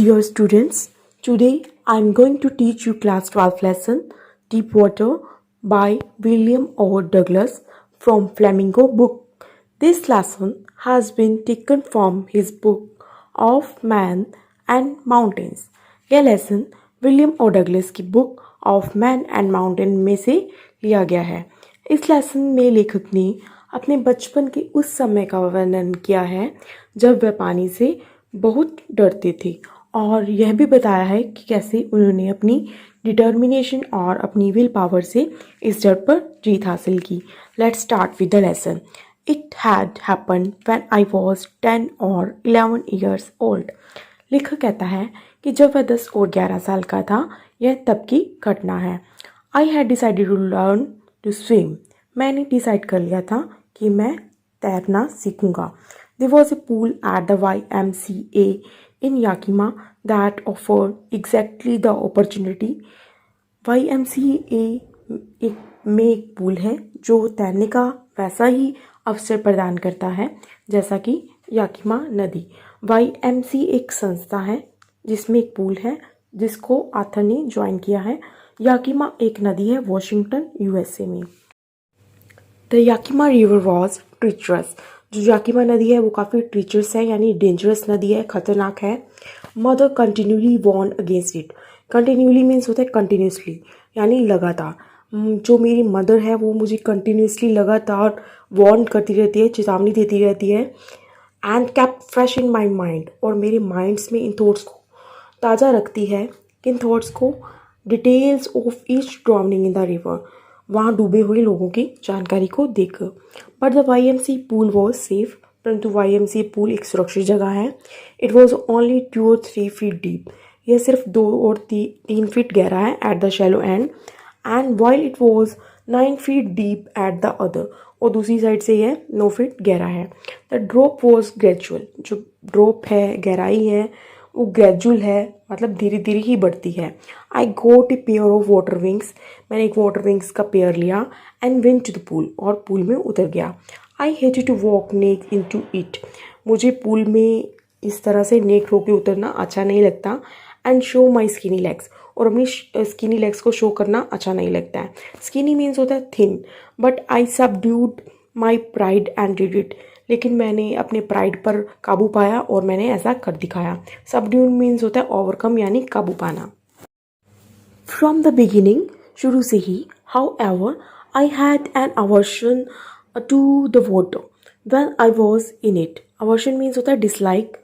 Dear students, today I am going to teach you class 12 lesson Deep Water by William O. Douglas from Flamingo book. This lesson has been taken from his book of Man and Mountains. यह lesson William ओ Douglas की book of man and mountain में से लिया गया है। इस lesson में लेखक ने अपने बचपन के उस समय का वर्णन किया है जब वह पानी से बहुत डरते थे और यह भी बताया है कि कैसे उन्होंने अपनी डिटर्मिनेशन और अपनी विल पावर से इस डर पर जीत हासिल की। Let's start with the lesson. It had happened when I was 10 और 11 ईयर्स ओल्ड। लेखक कहता है कि जब वह 10 और 11 साल का था, यह तब की घटना है। I had decided to learn to swim. मैंने डिसाइड कर लिया था कि मैं तैरना सीखूंगा। There was a pool at the YMCA in Yakima that offered exactly the opportunity. YMCA में एक पूल है जो तैरने का वैसा ही अवसर प्रदान करता है जैसा कि याकिमा नदी। YMCA एक संस्था है जिसमें एक पूल है जिसको आथर ने ज्वाइन किया है। याकिमा एक नदी है वॉशिंगटन USA में। The Yakima river was treacherous. जो याकिमा नदी है वो काफ़ी ट्रीचरस है, यानी डेंजरस नदी है, खतरनाक है। Mother continuously warn against it. Continuously means होता है कंटिन्यूसली, यानी लगातार। जो मेरी मदर है वो मुझे कंटिन्यूसली लगातार वॉर्न करती रहती है, चेतावनी देती रहती है। And kept fresh in my mind, और मेरे माइंड्स में इन थॉट्स को ताज़ा रखती है। किन थॉट्स को? Details of each drowning in the river, वहाँ डूबे हुए लोगों की जानकारी को देकर। But the YMCA pool was safe, परंतु YMCA पूल एक सुरक्षित जगह है। इट वॉज ओनली 2 और 3 फीट डीप। यह सिर्फ 2 और 3 फीट गहरा है at the shallow and, and while it was 9 feet deep at the other, और दूसरी साइड से यह 9 फीट गहरा है। The drop was gradual. जो ड्रॉप है, गहराई है, वो ग्रेजुअल है, मतलब धीरे धीरे ही बढ़ती है। I got a pair of water wings. मैंने एक वाटर विंग्स का पेयर लिया and went to the pool, और पूल में उतर गया। I hated to walk neck in to it. मुझे पूल में इस तरह से नेक होकर उतरना अच्छा नहीं लगता। And show my skinny legs, और अपनी स्किनी लेग्स को शो करना अच्छा नहीं लगता है। स्किनी मीन्स होता है thin. But I subdued my pride and did it. लेकिन मैंने अपने प्राइड पर काबू पाया और मैंने ऐसा कर दिखाया। सबड्यूड मीन्स होता है ओवरकम, यानी काबू पाना। फ्रॉम द बिगिनिंग, शुरू से ही, however I had an aversion to the water when I was in it. Aversion means होता है डिसलाइक,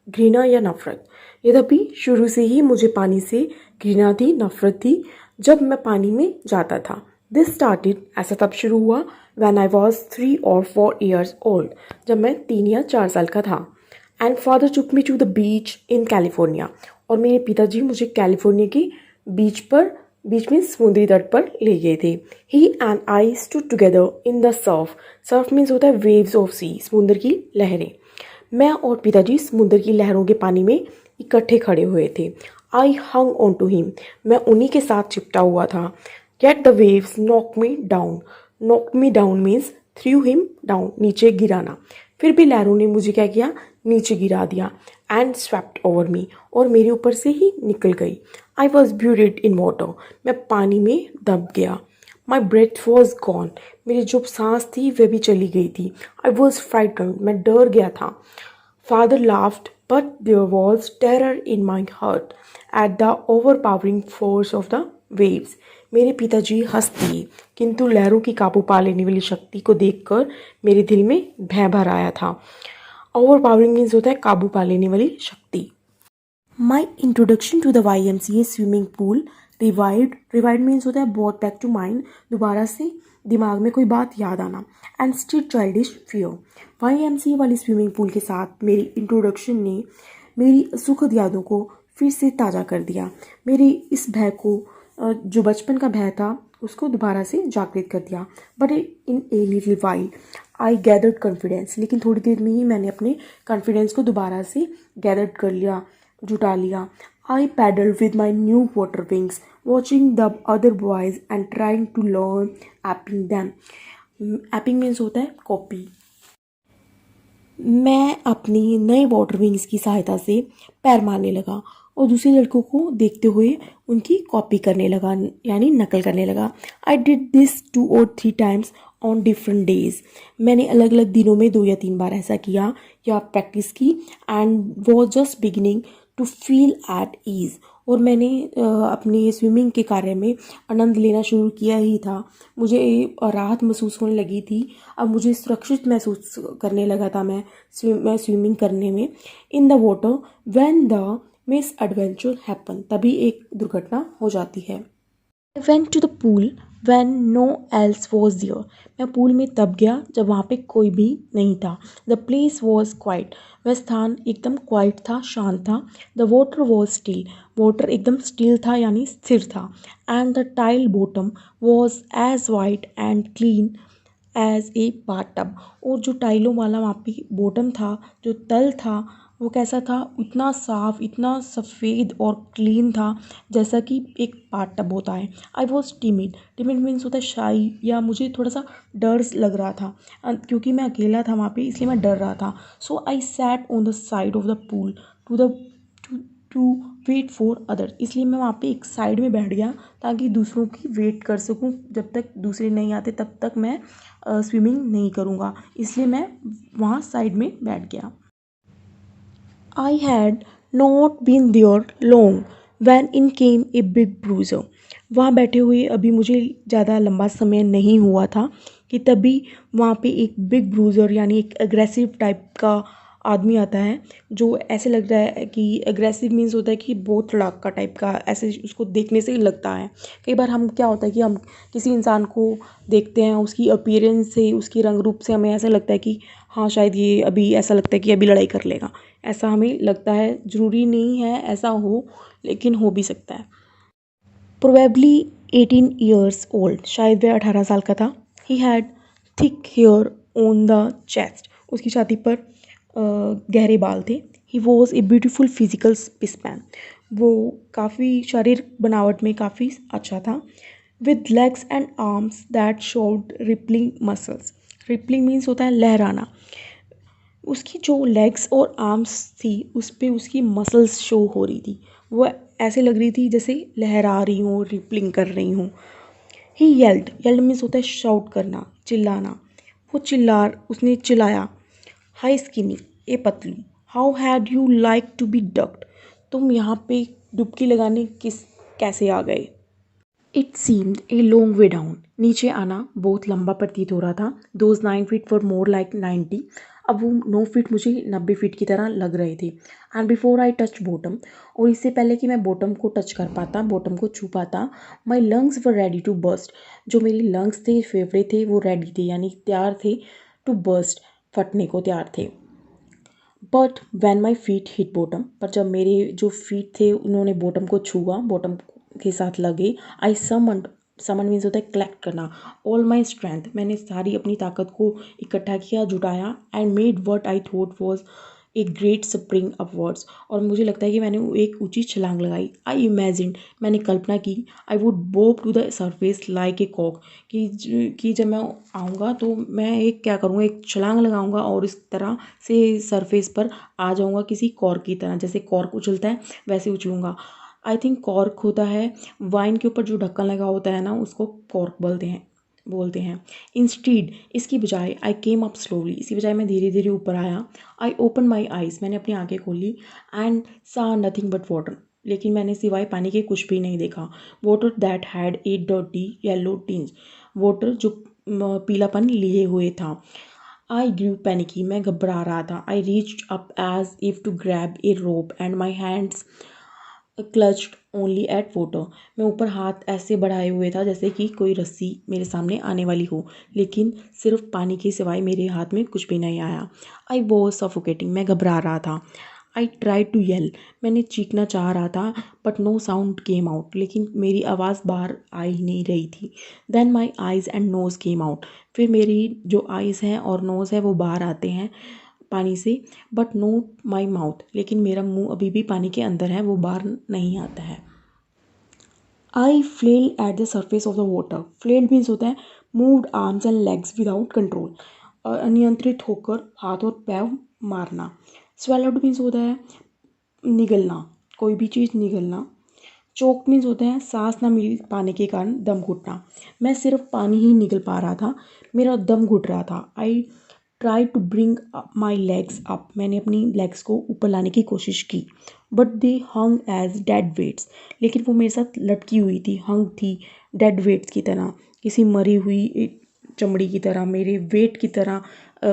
घृणा या नफरत। यद्यपि शुरू से ही मुझे पानी से घृणा थी, नफरत थी जब मैं पानी में जाता था। दिस स्टार्टेड, ऐसा तब शुरू हुआ, व्हेन आई वॉज 3 और 4 ईयर्स ओल्ड, जब मैं 3 या 4 साल का था। And father took me to the beach in California, और मेरे पिताजी मुझे कैलिफोर्निया की बीच में समुद्री तट पर ले गए थे। He and I stood together in the surf. Surf means होता है वेव्स ऑफ सी, समुद्र की लहरें। मैं और पिताजी समुद्र की लहरों के पानी में इकट्ठे खड़े हुए थे। आई हंग ऑन टू हिम, मैं उन्हीं के साथ चिपटा हुआ था। Get the waves knock me down. Knock me down means through him down, नीचे गिराना। फिर भी लहरों ने मुझे क्या किया? नीचे गिरा दिया। एंड स्वेप्ट ओवर मी, और मेरे ऊपर से ही निकल गई। I was buried in water, मैं पानी में दब गया। माई ब्रेथ वॉज गॉन, मेरी जो सांस थी वह भी चली गई थी। आई वॉज फ्राइटन्ड, मैं डर गया था। Father laughed, but there was terror in my heart at the overpowering force of the waves. मेरे पिताजी हंस दिए, किंतु लहरों की काबू पा लेने वाली शक्ति को देखकर मेरे दिल में भय भर आया था। ओवरपावरिंग मीन्स होता है काबू पा लेने वाली शक्ति। My introduction to the YMCA swimming pool revived means होता है बॉट बैक टू माइंड, दोबारा से दिमाग में कोई बात याद आना। And still childish fear. YMCA वाली स्विमिंग पूल के साथ मेरी इंट्रोडक्शन ने मेरी सुखद यादों को फिर से ताज़ा कर दिया। मेरी इस भय को, जो बचपन का भय था, उसको दोबारा से जागृत कर दिया। But in a little while I gathered confidence, लेकिन थोड़ी देर में ही मैंने अपने कॉन्फिडेंस को दोबारा से गैदर्ड कर लिया, जुटा लिया। I paddle with my new water wings, watching the other boys and trying to learn aping them. Aping means होता है कॉपी। मैं अपनी नए वाटर विंग्स की सहायता से पैर मारने लगा और दूसरे लड़कों को देखते हुए उनकी कॉपी करने लगा, यानी नकल करने लगा। I did this 2 or 3 times on different days. मैंने अलग अलग दिनों में 2 या 3 बार ऐसा किया या प्रैक्टिस की। And was just beginning to feel at ease. और मैंने अपने स्विमिंग के कार्य में आनंद लेना शुरू किया ही था। मुझे राहत महसूस होने लगी थी। अब मुझे सुरक्षित महसूस करने लगा था मैं स्विमिंग करने में। In the water when the misadventure happen, तभी एक दुर्घटना हो जाती है। I went to the pool when no else was there. मैं पूल में तब गया जब वहाँ पे कोई भी नहीं था। The place was quiet. वह स्थान एकदम क्वाइट था, शांत था। The water was still. Water एकदम स्टिल था, यानी स्थिर था। And the tile bottom was as white and clean as a bathtub. और जो टाइलों वाला वहाँ पे बॉटम था, जो तल था, वो कैसा था, इतना साफ, इतना सफ़ेद और क्लीन था जैसा कि एक बाथटब होता है। I was timid. Timid means होता है शाई, या मुझे थोड़ा सा डर लग रहा था क्योंकि मैं अकेला था वहाँ पे, इसलिए मैं डर रहा था। So I sat on the side of the pool to the to wait for other. इसलिए मैं वहाँ पे एक साइड में बैठ गया ताकि दूसरों की वेट कर सकूँ। जब तक दूसरे नहीं आते तब तक मैं स्विमिंग नहीं करूँगा, इसलिए मैं वहाँ साइड में बैठ गया। I had not been there long when in came a big bruiser। वहाँ बैठे हुए अभी मुझे ज़्यादा लंबा समय नहीं हुआ था कि तभी वहाँ पे एक बिग ब्रूज़र, यानी एक अग्रेसिव टाइप का आदमी आता है, जो ऐसे लग रहा है कि अग्रेसिव मीन्स होता है कि बहुत लड़ाका टाइप का, ऐसे उसको देखने से ही लगता है। कई बार हम क्या होता है कि हम किसी इंसान को देखते हैं, उसकी अपीयरेंस से, उसकी रंग रूप से हमें ऐसा लगता है कि हाँ शायद ये अभी, ऐसा लगता है कि अभी लड़ाई कर लेगा, ऐसा हमें लगता है। ज़रूरी नहीं है ऐसा हो, लेकिन हो भी सकता है। प्रोबेबली 18 years old, शायद वह 18 साल का था। He had thick hair on the chest, उसकी छाती पर गहरे बाल थे। He was a beautiful physical specimen, वो काफ़ी शारीरिक बनावट में काफ़ी अच्छा था। With legs and arms that showed rippling muscles. Rippling means होता है लहराना। उसकी जो लेग्स और आर्म्स थी उस पे उसकी मसल्स शो हो रही थी, वो ऐसे लग रही थी जैसे लहरा रही हूँ, रिपलिंग कर रही हूँ। ही येल्ड, येल्ड मीन्स होता है शाउट करना, चिल्लाना। उसने चिल्लाया, हाई स्किनी, ए पतलू, how had you like to be ducked. तुम यहाँ पे डुबकी लगाने कैसे आ गए। It seemed a long way down, नीचे आना बहुत लंबा प्रतीत हो रहा था। Those 9 feet for more like 90। अब वो 9 feet मुझे 90 feet की तरह लग रहे थे। And before I touch bottom, और इससे पहले कि मैं बॉटम को टच कर पाता, बॉटम को छू पाता, my lungs were ready to burst. जो मेरे लंग्स थे, फेफड़े थे, वो रेडी थे, यानी तैयार थे टू बर्स्ट, फटने को तैयार थे। But when my feet hit bottom, पर जब मेरे जो फीट थे उन्होंने बॉटम को छुआ, बॉटम के साथ लगे, आई समन मीन्स होता है कलेक्ट करना, ऑल माई स्ट्रेंथ, मैंने सारी अपनी ताकत को इकट्ठा किया, जुटाया, and made what I thought was a great spring upwards. और मुझे लगता है कि मैंने एक ऊंची छलांग लगाई। आई इमेजिन, मैंने कल्पना की, I would bob to the surface like a कॉक, कि जब मैं आऊँगा तो मैं एक क्या करूँगा, एक छलांग लगाऊंगा और इस तरह से सरफेस पर आ जाऊँगा, किसी कॉर्क की तरह, जैसे कॉर्क उछलता है वैसे उछलूँगा। आई थिंक कॉर्क होता है वाइन के ऊपर जो ढक्कन लगा होता है ना, उसको कॉर्क बोलते हैं। इंस्टीड, इसकी बजाय, आई केम अप स्लोली, इसकी बजाय मैं धीरे धीरे ऊपर आया। आई ओपन माई आइज़, मैंने अपनी आंखें खोली, एंड सा नथिंग बट वाटर, लेकिन मैंने सिवाय पानी के कुछ भी नहीं देखा। Water that had a dirty yellow tinge, water जो पीलापन लिए हुए था। आई ग्रू पैनिकी, मैं घबरा रहा था। I reached up as if to grab a rope and my hands clutched only at water, मैं ऊपर हाथ ऐसे बढ़ाए हुए था जैसे कि कोई रस्सी मेरे सामने आने वाली हो, लेकिन सिर्फ पानी के सिवाय मेरे हाथ में कुछ भी नहीं आया। आई वॉज सफोकेटिंग, मैं घबरा रहा था। आई ट्राई टू येल, मैंने चीखना चाह रहा था, but no sound came out, लेकिन मेरी आवाज़ बाहर आ ही नहीं रही थी। Then my eyes and nose came out, फिर मेरी जो आइज़ हैं और नोज़ है वो बाहर आते हैं पानी से, बट नोट माई माउथ, लेकिन मेरा मुंह अभी भी पानी के अंदर है, वो बाहर नहीं आता है। I flailed at the surface of the water, flailed means होता है moved arms and legs without control, अनियंत्रित होकर हाथ और पैर मारना। स्वेल्ड मीन्स होता है निगलना, कोई भी चीज़ निगलना। चोक मीन्स होता है सांस ना मिल पाने के कारण दम घुटना। मैं सिर्फ पानी ही निगल पा रहा था, मेरा दम घुट रहा था। I try to bring my legs up, मैंने अपनी लेग्स को ऊपर लाने की कोशिश की। But they hung as dead weights, लेकिन वो मेरे साथ लटकी हुई थी, हंग थी डेड वेट्स की तरह, किसी मरी हुई चमड़ी की तरह, मेरे वेट की तरह।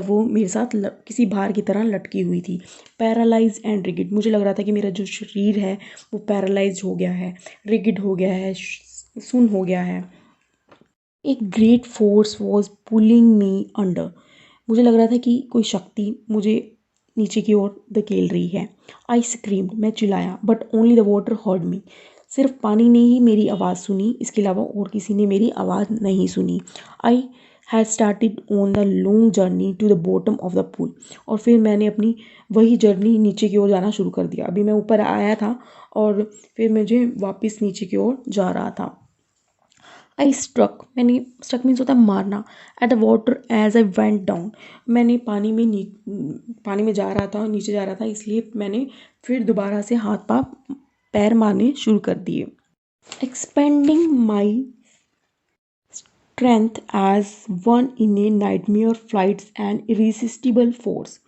वो मेरे साथ किसी भार की तरह लटकी हुई थी। पैरालाइज एंड रिगिड, मुझे लग रहा था कि मेरा जो शरीर है वो पैरालाइज हो गया है, रिगिड हो गया है, सुन हो गया है। एक great force was pulling me under, मुझे लग रहा था कि कोई शक्ति मुझे नीचे की ओर धकेल रही है। आई स्क्रीम्ड, मैं चिल्लाया, but only the water heard me, सिर्फ पानी ने ही मेरी आवाज़ सुनी, इसके अलावा और किसी ने मेरी आवाज़ नहीं सुनी। I had started on the long journey to the bottom of the pool, और फिर मैंने अपनी वही जर्नी नीचे की ओर जाना शुरू कर दिया। अभी मैं ऊपर आया था और फिर मुझे वापस नीचे की ओर जा रहा था। आई स्ट्रक, मैंने स्ट्रक मीन्स होता है मारना, at the water as I went down, मैंने पानी में जा रहा था, नीचे जा रहा था, इसलिए मैंने फिर दोबारा से हाथ पैर मारने शुरू कर दिए। Expending my strength as one in a nightmare fights and irresistible force,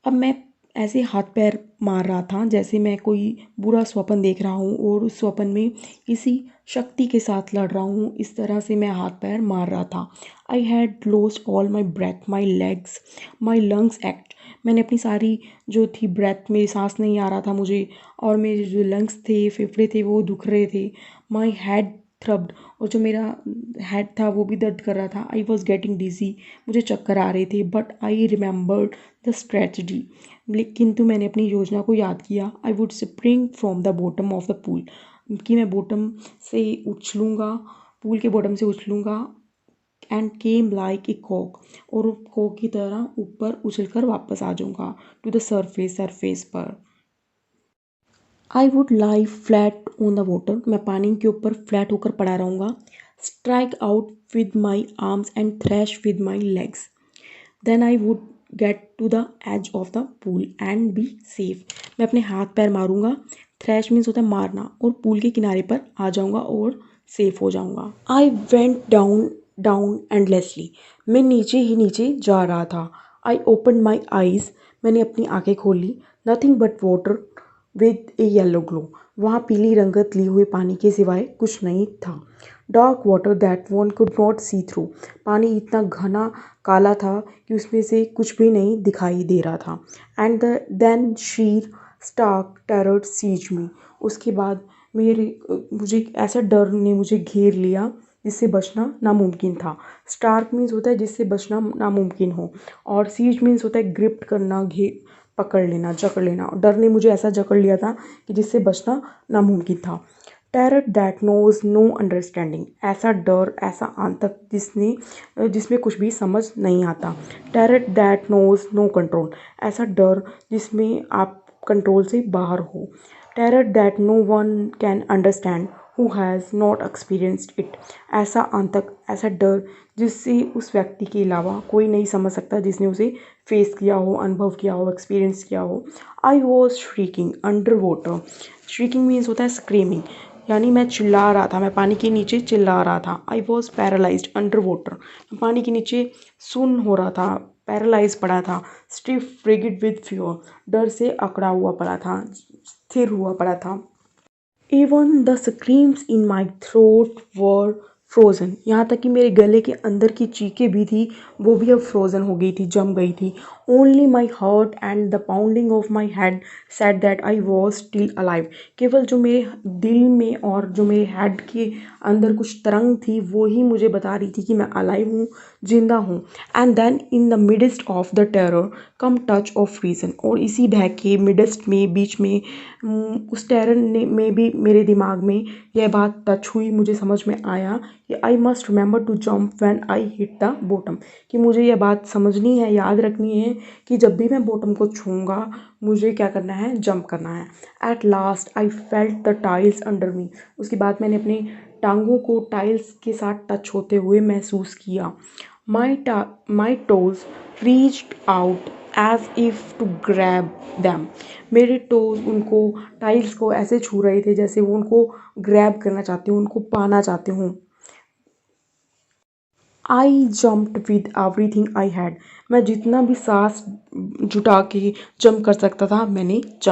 अब मैं ऐसे हाथ पैर मार रहा था जैसे मैं कोई बुरा स्वप्न देख रहा हूँ और उस स्वप्न में किसी शक्ति के साथ लड़ रहा हूँ, इस तरह से मैं हाथ पैर मार रहा था। I had lost all my breath, my legs, my lungs act, मैंने अपनी सारी जो थी ब्रेथ, मेरी सांस नहीं आ रहा था मुझे, और मेरे जो लंग्स थे, फेफड़े थे, वो दुख रहे थे। माई हेड थ्रब्ड, और जो मेरा हेड था वो भी दर्द कर रहा था। आई वॉज गेटिंग डिजी, मुझे चक्कर आ रहे थे। But I remembered the strategy, किंतु मैंने अपनी योजना को याद किया। I would spring from the bottom of the pool, कि मैं बॉटम से उछलूँगा, पूल के बॉटम से उछलूँगा, एंड केम लाइक ए कॉक, और कॉक की तरह ऊपर उछल कर वापस आ जाऊँगा टू द सरफेस पर। I would lie flat on the water, मैं पानी के ऊपर फ्लैट होकर पड़ा रहूँगा। Strike out with my arms and thrash with my legs, then I would get to the edge of the pool and be safe, मैं अपने हाथ पैर मारूंगा, थ्रैश मीन्स होता है मारना, और पूल के किनारे पर आ जाऊंगा और सेफ हो जाऊंगा। आई वेंट डाउन डाउन एंडलेसली, मैं नीचे ही नीचे जा रहा था। आई ओपन माई आईज, मैंने अपनी आंखें खोली। Nothing but water with A yellow glow, वहाँ पीली रंगत ली हुए पानी के सिवाय कुछ नहीं था। Dark water that one could not see through, पानी इतना घना काला था कि उसमें से कुछ भी नहीं दिखाई दे रहा था। And then sheer stark terror seize me, उसके बाद मुझे एक ऐसा डर ने मुझे घेर लिया जिससे बचना नामुमकिन था। स्टार्क मीन्स होता है जिससे बचना नामुमकिन हो, और सीज मीन्स होता है ग्रिप्ट करना, पकड़ लेना, जकड़ लेना। डर ने मुझे ऐसा जकड़ लिया था कि जिससे बचना नामुमकिन था। Terror that knows no understanding, ऐसा डर, ऐसा आतंक जिसमें कुछ भी समझ नहीं आता। Terror that knows no control, ऐसा डर जिसमें आप कंट्रोल से बाहर हो। Terror that no one can understand who has not experienced it, ऐसा आतंक, ऐसा डर जिससे उस व्यक्ति के अलावा कोई नहीं समझ सकता जिसने उसे फेस किया हो, अनुभव किया हो, एक्सपीरियंस किया हो। I was shrieking under water, shrieking means होता है स्क्रीमिंग, यानी मैं चिल्ला रहा था, मैं पानी के नीचे चिल्ला रहा था। I was paralysed under water, पानी के नीचे सुन्न हो रहा था, पैरालाइज पड़ा था। स्टिफ रिगिड विद फियर, डर से अकड़ा हुआ पड़ा था, स्थिर हुआ पड़ा था। Even the screams in my throat were frozen, यहाँ तक कि मेरे गले के अंदर की चीखें भी थी, वो भी अब फ्रोज़न हो गई थी, जम गई थी। Only my heart and the pounding of my head said that I was still alive, केवल जो मेरे दिल में और जो मेरे हेड के अंदर कुछ तरंग थी वो ही मुझे बता रही थी कि मैं अलाइव हूँ, जिंदा हूँ। And then in the midst of the terror come touch of reason, और इसी भय के मिडस्ट में, बीच में, उस टेरर ने में भी मेरे दिमाग में यह बात टच हुई, मुझे समझ में आया कि I must remember to jump when I hit the bottom, कि मुझे यह बात समझनी है, याद रखनी है कि जब भी मैं बॉटम को छूऊंगा मुझे क्या करना है, जंप करना है। At last I felt the tiles under मी, उसके बाद मैंने अपनी टांगों को टाइल्स के साथ टच होते हुए महसूस किया। My toes reached out as if to grab them. मेरे टोज उनको टाइल्स को ऐसे छू रहे थे जैसे वो उनको ग्रैब करना चाहती हूँ, उनको पाना चाहती हूँ। आई jumped with everything I had. मैं जितना भी सांस जुटा के जंप कर सकता था मैंने जंप